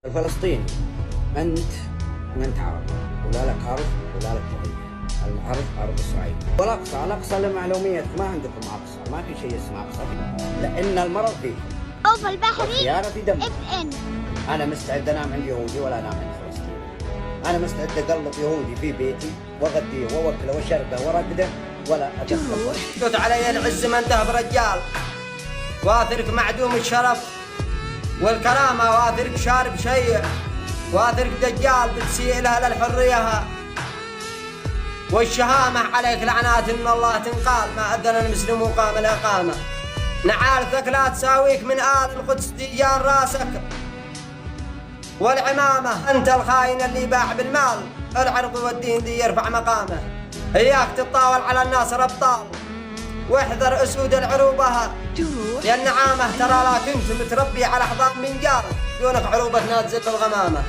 الفلسطيني أنت عربي ولا لك أرض ولا لك هوية. الأرض أرض إسرائيل. والأقصى لمعلوميتك ما عندكم أقصى، ما في شيء اسمه أقصى، لأن المرض فيه أو في البحر والخيانة في دم. FN. أنا مستعد أنام عند يهودي ولا أنام عند فلسطيني. أنا مستعد أقلط يهودي في بيتي وأغديه وأوكله وأشربه وأرقده ولا أدخل. قلت علي العز من ذهب رجال، واثرك معدوم الشرف والكرامة، واثرك شارب شيء، واثرك دجال بتسيء لها للحرية والشهامة. عليك لعنات إن الله تنقال، ما أذن المسلم وقام الإقامة. نعالتك لا تساويك من آل القدس ديان راسك والعمامة. أنت الخاين اللي باع بالمال العرض والدين دي يرفع مقامه. إياك تتطاول على الناس الأبطال واحذر أسود العروبة، يا النعامة ترى لا كنت متربي على حضان منجار دونك عروبة نازل الغمامة.